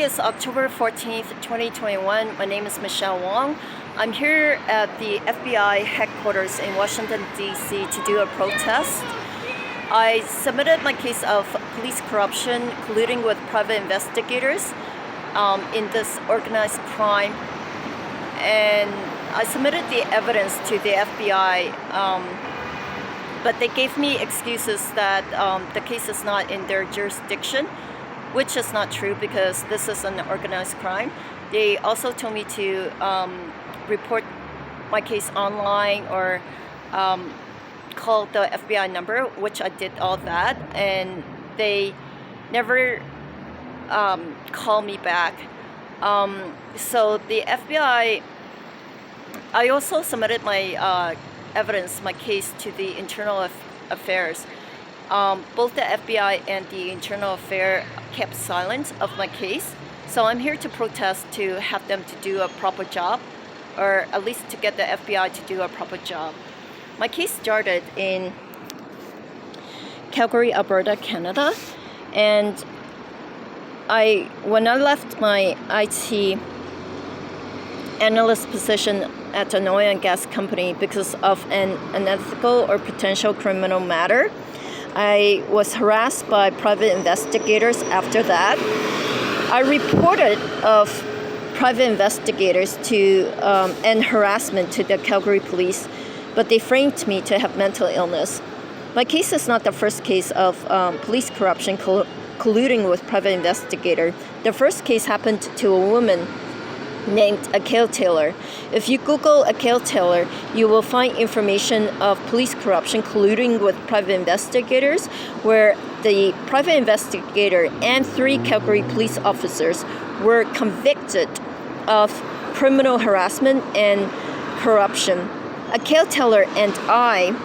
is October 14th, 2021. My name is Michelle Wong. I'm here at the FBI headquarters in Washington, D.C. to do a protest. I submitted my case of police corruption colluding with private investigators in this organized crime. And I submitted the evidence to the FBI, but they gave me excuses that the case is not in their jurisdiction, which is not true because this is an organized crime. They also told me to report my case online or call the FBI number, which I did all that, and they never called me back. So the FBI, I also submitted my evidence, my case to the Internal Affairs. Both the FBI and the Internal Affairs kept silent of my case. So I'm here to protest to have them to do a proper job, or at least to get the FBI to do a proper job. My case started in Calgary, Alberta, Canada, and when I left my IT analyst position at an oil and gas company because of an unethical or potential criminal matter, I was harassed by private investigators after that. I reported of private investigators and harassment to the Calgary police, but they framed me to have mental illness. My case is not the first case of police corruption colluding with private investigator. The first case happened to a woman named Akale Taylor. If you Google Akale Taylor, you will find information of police corruption colluding with private investigators, where the private investigator and 3 Calgary police officers were convicted of criminal harassment and corruption. Akale Taylor and I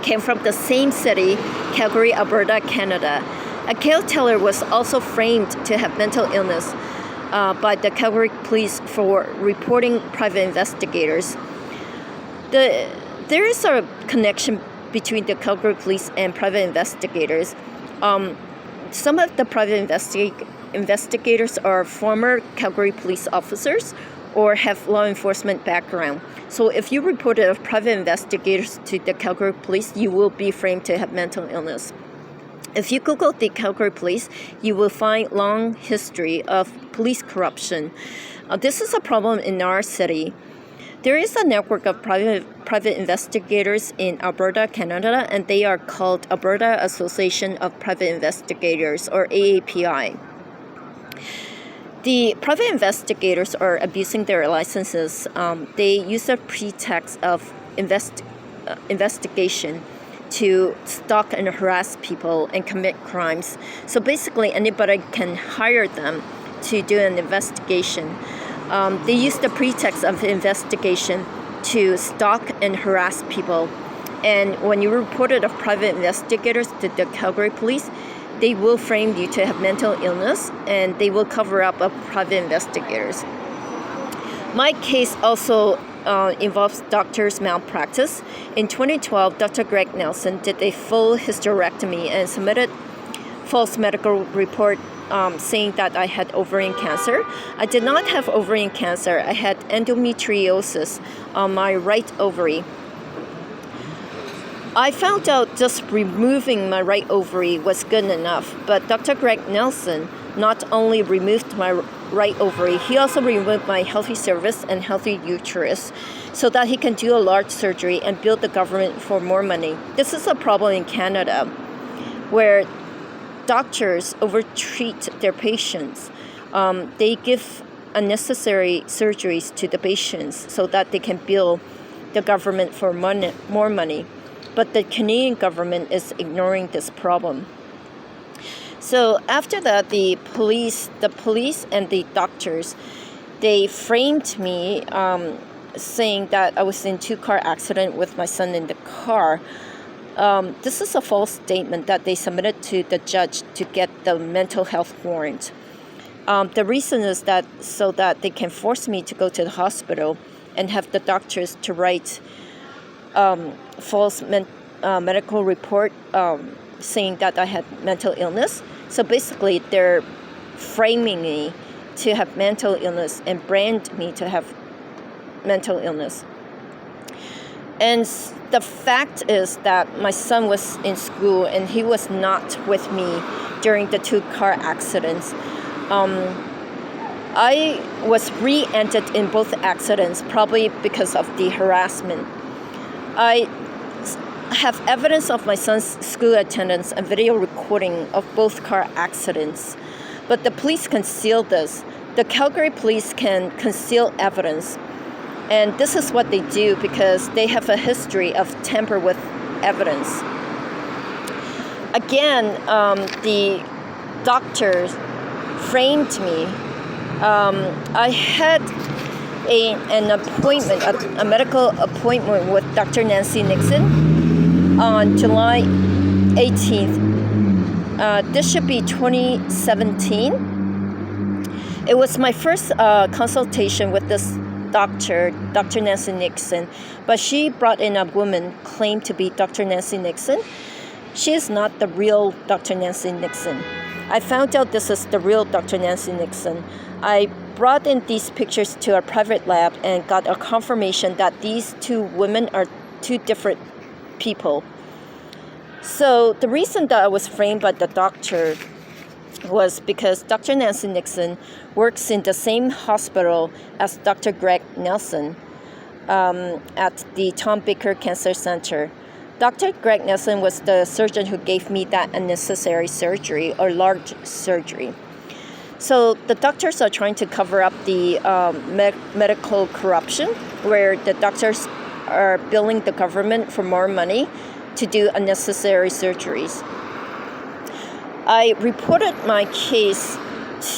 came from the same city, Calgary, Alberta, Canada. Akale Taylor was also framed to have mental illness by the Calgary police for reporting private investigators. There is a connection between the Calgary police and private investigators. Some of the private investigators are former Calgary police officers or have law enforcement background. So if you reported of private investigators to the Calgary police, you will be framed to have mental illness. If you Google the Calgary police, you will find long history of police corruption. This is a problem in our city. There is a network of private investigators in Alberta, Canada, and they are called Alberta Association of Private Investigators, or AAPI. The private investigators are abusing their licenses. They use a pretext of investigation to stalk and harass people and commit crimes. So basically, anybody can hire them to do an investigation. They use the pretext of investigation to stalk and harass people. And when you reported of private investigators to the Calgary police, they will frame you to have mental illness, and they will cover up of private investigators. My case also involves doctor's malpractice. In 2012, Dr. Greg Nelson did a full hysterectomy and submitted false medical report saying that I had ovarian cancer. I did not have ovarian cancer. I had endometriosis on my right ovary. I found out just removing my right ovary was good enough, but Dr. Greg Nelson not only removed my right ovary, he also removed my healthy cervix and healthy uterus so that he can do a large surgery and bill the government for more money. This is a problem in Canada where doctors overtreat their patients. They give unnecessary surgeries to the patients so that they can bill the government for more money. But the Canadian government is ignoring this problem. So after that, the police and the doctors, they framed me saying that I was in 2-car accident with my son in the car. This is a false statement that they submitted to the judge to get the mental health warrant. The reason is that so that they can force me to go to the hospital and have the doctors to write false medical report saying that I had mental illness. So basically, they're framing me to have mental illness and brand me to have mental illness. And the fact is that my son was in school and he was not with me during the 2 car accidents. I was re-entered in both accidents, probably because of the harassment. I have evidence of my son's school attendance and video recording of both car accidents, but the police conceal this. The Calgary police can conceal evidence, and this is what they do because they have a history of tamper with evidence. Again, the doctor framed me. I had an appointment, a medical appointment with Dr. Nancy Nixon on July 18th. This should be 2017. It was my first consultation with this doctor, Dr. Nancy Nixon, but she brought in a woman claimed to be Dr. Nancy Nixon. She is not the real Dr. Nancy Nixon. I found out this is the real Dr. Nancy Nixon. I brought in these pictures to a private lab and got a confirmation that these 2 women are 2 different people. So the reason that I was framed by the doctor was because Dr. Nancy Nixon works in the same hospital as Dr. Greg Nelson at the Tom Baker Cancer Center. Dr. Greg Nelson was the surgeon who gave me that unnecessary surgery or large surgery. So the doctors are trying to cover up the medical corruption, where the doctors are billing the government for more money to do unnecessary surgeries. I reported my case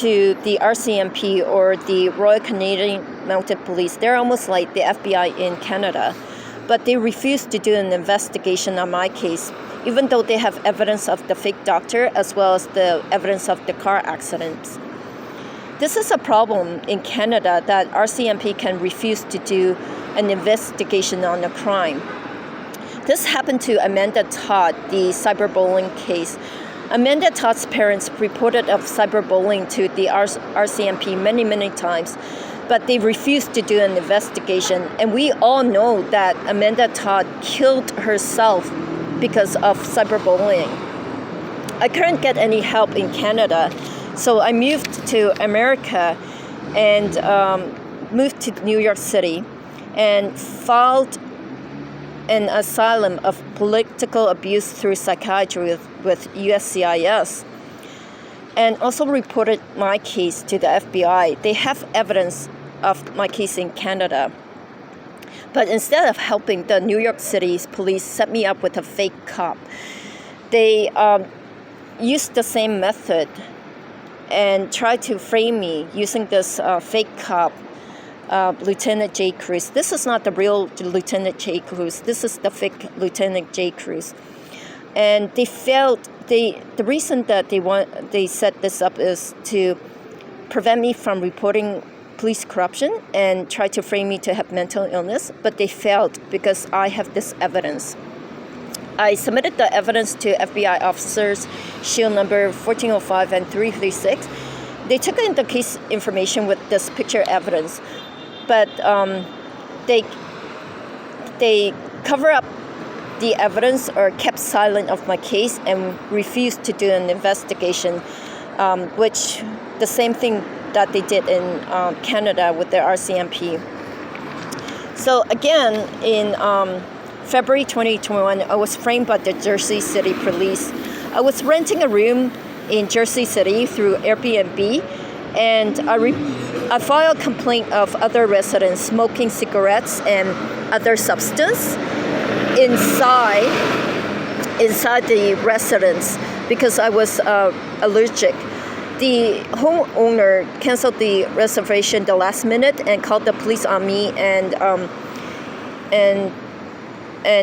to the RCMP, or the Royal Canadian Mounted Police. They're almost like the FBI in Canada. But they refused to do an investigation on my case, even though they have evidence of the fake doctor as well as the evidence of the car accidents. This is a problem in Canada, that RCMP can refuse to do an investigation on a crime. This happened to Amanda Todd, the cyberbullying case. Amanda Todd's parents reported of cyberbullying to the RCMP many times, but they refused to do an investigation. And we all know that Amanda Todd killed herself because of cyberbullying. I couldn't get any help in Canada, so I moved to America and moved to New York City and filed an asylum of political abuse through psychiatry with USCIS. And also reported my case to the FBI. They have evidence of my case in Canada. But instead of helping, the New York City's police set me up with a fake cop. They used the same method and tried to frame me using this fake cop, Lieutenant J. Cruz. This is not the real Lieutenant J. Cruz. This is the fake Lieutenant J. Cruz. And they failed. The reason that they set this up is to prevent me from reporting police corruption and try to frame me to have mental illness, but they failed because I have this evidence. I submitted the evidence to FBI officers, shield number 1405 and 336. They took in the case information with this picture evidence, but they cover up the evidence or kept silent of my case and refused to do an investigation, which the same thing that they did in Canada with the RCMP. So again, in February 2021, I was framed by the Jersey City Police. I was renting a room in Jersey City through Airbnb, and I filed a complaint of other residents smoking cigarettes and other substance inside the residence because I was allergic. The homeowner canceled the reservation the last minute and called the police on me, and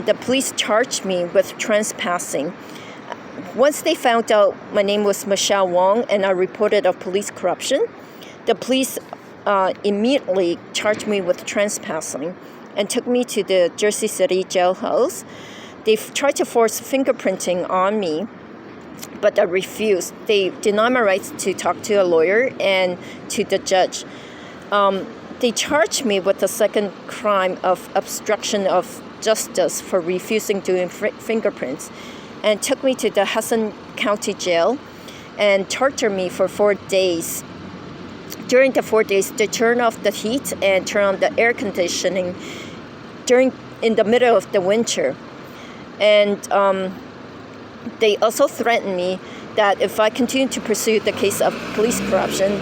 the police charged me with trespassing. Once they found out my name was Michelle Wong and I reported of police corruption, the police immediately charged me with trespassing and took me to the Jersey City jailhouse. They tried to force fingerprinting on me, but I refused. They denied my rights to talk to a lawyer and to the judge. They charged me with the second crime of obstruction of justice for refusing doing fingerprints, and took me to the Hudson County Jail and tortured me for 4 days. During the 4 days, they turned off the heat and turned on the air conditioning in the middle of the winter. And they also threatened me that if I continue to pursue the case of police corruption,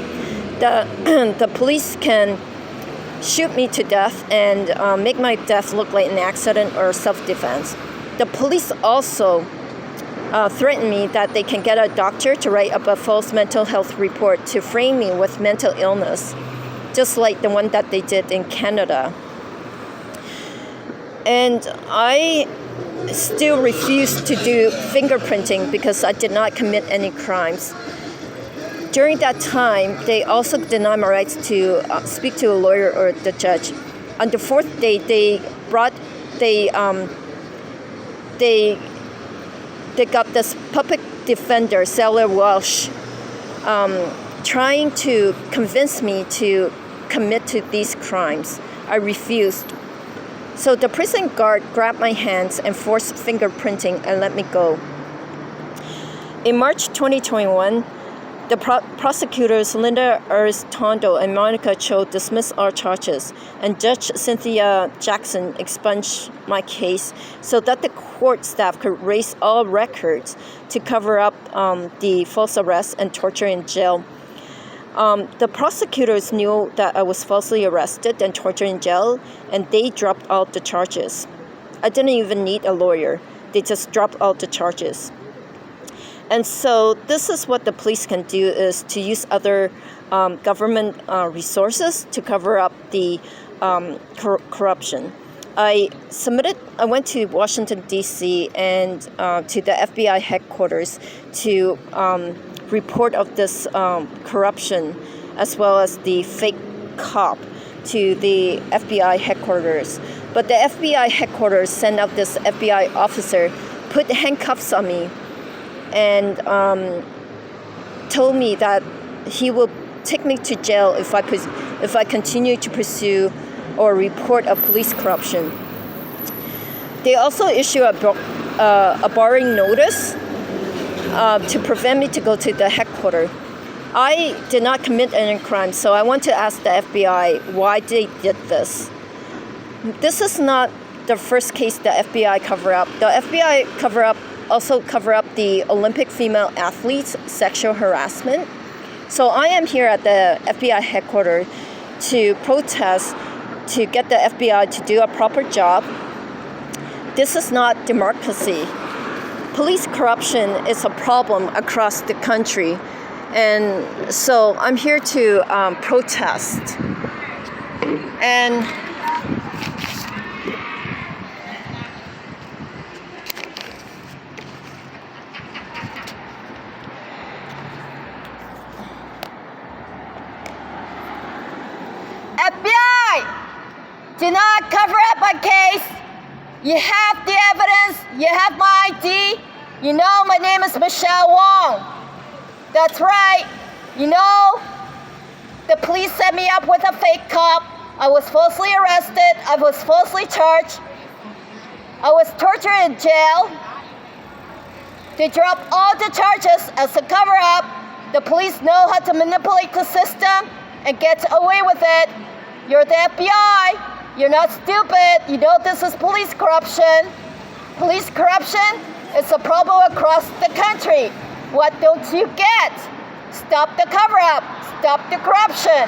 the police can shoot me to death and make my death look like an accident or self-defense. The police also threatened me that they can get a doctor to write up a false mental health report to frame me with mental illness, just like the one that they did in Canada. And I still refuse to do fingerprinting because I did not commit any crimes. During that time, they also denied my rights to speak to a lawyer or the judge. On the fourth day, they got this public defender, Sarah Walsh, trying to convince me to commit to these crimes. I refused. So the prison guard grabbed my hands and forced fingerprinting and let me go. In March 2021, the prosecutors Linda Arredondo and Monica Cho dismissed all charges, and Judge Cynthia Jackson expunged my case so that the court staff could erase all records to cover up the false arrest and torture in jail. The prosecutors knew that I was falsely arrested and tortured in jail, and they dropped all the charges. I didn't even need a lawyer. They just dropped all the charges. And so this is what the police can do, is to use other government resources to cover up the corruption. I went to Washington, D.C. and to the FBI headquarters to report of this corruption, as well as the fake cop, to the FBI headquarters. But the FBI headquarters sent out this FBI officer, put handcuffs on me, and told me that he will take me to jail if I continue to pursue or report a police corruption. They also issue a barring notice to prevent me to go to the headquarters. I did not commit any crime, so I want to ask the FBI why they did this. This is not the first case the FBI cover up. The FBI also cover up the Olympic female athletes' sexual harassment. So I am here at the FBI headquarters to protest, to get the FBI to do a proper job. This is not democracy. Police corruption is a problem across the country. And so I'm here to protest. And FBI, do not cover up my case. You have the evidence. You have my ID. You know my name is Michelle Wong. That's right. You know, the police set me up with a fake cop. I was falsely arrested. I was falsely charged. I was tortured in jail. They dropped all the charges as a cover-up. The police know how to manipulate the system and get away with it. You're the FBI. You're not stupid. You know this is police corruption. Police corruption is a problem across the country. What don't you get? Stop the cover-up. Stop the corruption.